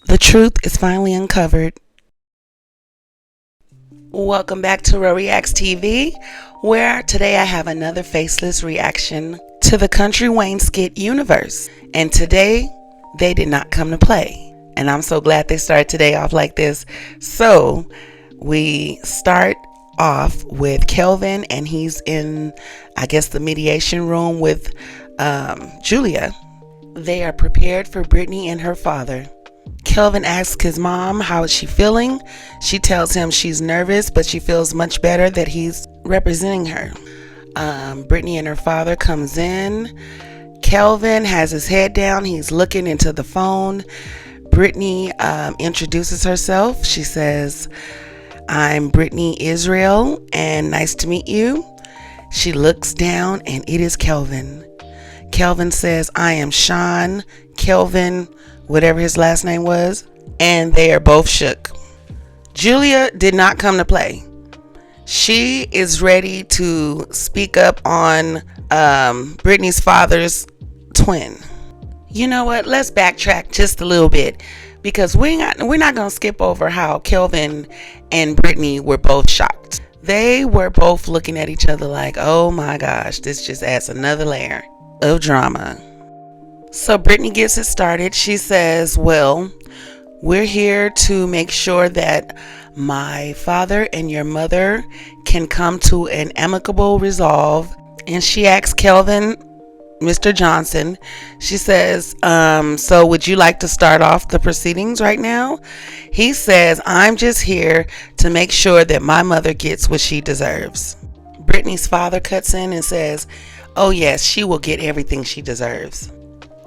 The truth is finally uncovered. Welcome back to Ro Reacts TV, where today I have another faceless reaction to the Country Wayne skit universe. And today, they did not come to play. And I'm so glad they started today off like this. So, we start off with Kelvin, and he's in, I guess, the mediation room with Julia. They are prepared for Brittany and her father. Kelvin asks his mom how is she feeling. She tells him she's nervous, but she feels much better that he's representing her. Brittany and her father comes in. Kelvin has his head down. He's looking into the phone. Brittany introduces herself. She says, "I'm Brittany Israel, and nice to meet you." She looks down, and it is Kelvin. Kelvin says, "I am Sean Kelvin," whatever his last name was, and they are both shook. Julia did not come to play. She is ready to speak up on Brittany's father's twin. You know what? Let's backtrack just a little bit, because we're not gonna skip over how Kelvin and Brittany were both shocked. They were both looking at each other like, oh my gosh, this just adds another layer of drama. So Brittany gets it started. She says, "Well, we're here to make sure that my father and your mother can come to an amicable resolve." And she asks Kelvin, Mr. Johnson, she says, "So would you like to start off the proceedings right now?" He says, "I'm just here to make sure that my mother gets what she deserves." Brittany's father cuts in and says, "Oh yes, she will get everything she deserves."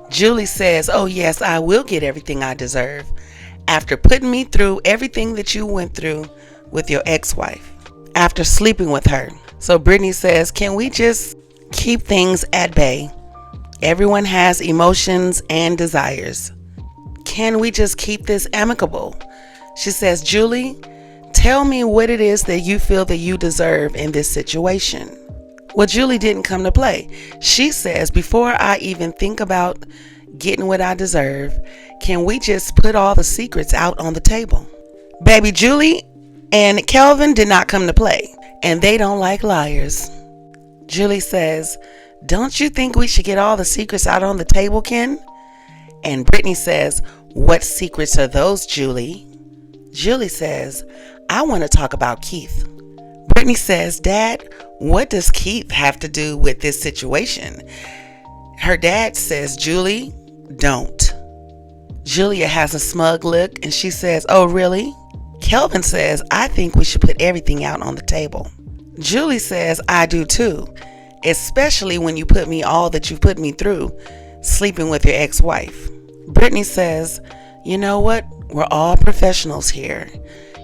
Julie says, "Oh yes, I will get everything I deserve after putting me through everything that you went through with your ex-wife, after sleeping with her." So Brittany says, "Can we just keep things at bay? Everyone has emotions and desires. Can we just keep this amicable?" She says, "Julie, tell me what it is that you feel that you deserve in this situation." Well, Julie didn't come to play. She says, "Before I even think about getting what I deserve, can we just put all the secrets out on the table?" Baby, Julie and Kelvin did not come to play, and they don't like liars. Julie says, "Don't you think we should get all the secrets out on the table, Ken?" And Brittany says, "What secrets are those, Julie?" Julie says, "I want to talk about Keith." Brittany says, "Dad, what does Keith have to do with this situation?" Her dad says, "Julie, don't." Julia has a smug look and she says, "Oh, really?" Kelvin says, "I think we should put everything out on the table." Julie says, "I do too, especially when you put me all that you've put me through, sleeping with your ex-wife." Brittany says, "You know what? We're all professionals here.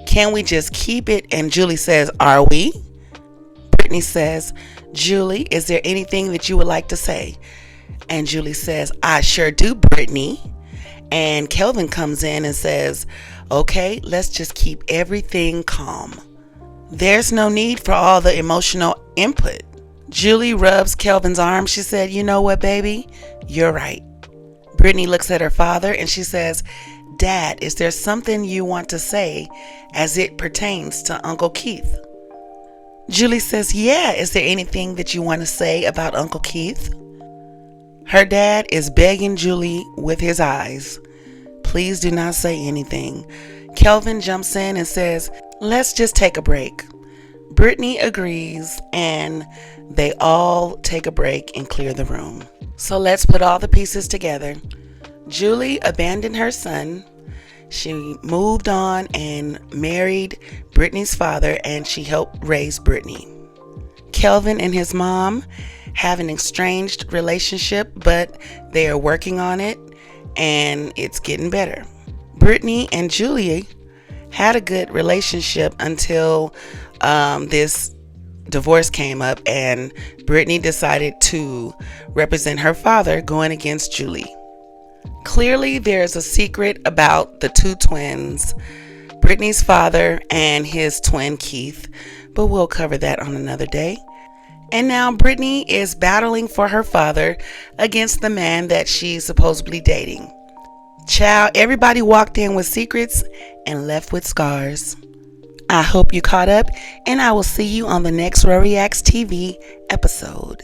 Can we just keep it?" And Julie says, "Are we?" Brittany says, "Julie, is there anything that you would like to say?" And Julie says, "I sure do, Brittany." And Kelvin comes in and says, "Okay, let's just keep everything calm. There's no need for all the emotional input." Julie rubs Kelvin's arm. She said, "You know what, baby? You're right." Brittany looks at her father and she says, "Dad, is there something you want to say as it pertains to Uncle Keith?" Julie says, "Yeah, is there anything that you want to say about Uncle Keith?" Her dad is begging Julie with his eyes, "Please do not say anything." Kelvin jumps in and says, "Let's just take a break." Brittany agrees, and they all take a break and clear the room. So let's put all the pieces together. Julie abandoned her son. She moved on and married Brittany's father, and she helped raise Brittany. Kelvin and his mom have an estranged relationship, but they are working on it, and it's getting better. Brittany and Julie had a good relationship until this divorce came up, and Brittany decided to represent her father going against Julie. Clearly, there's a secret about the two twins, Brittany's father and his twin Keith, but we'll cover that on another day. And now Brittany is battling for her father against the man that she's supposedly dating. Child, everybody walked in with secrets and left with scars. I hope you caught up, and I will see you on the next Rory Acts TV episode.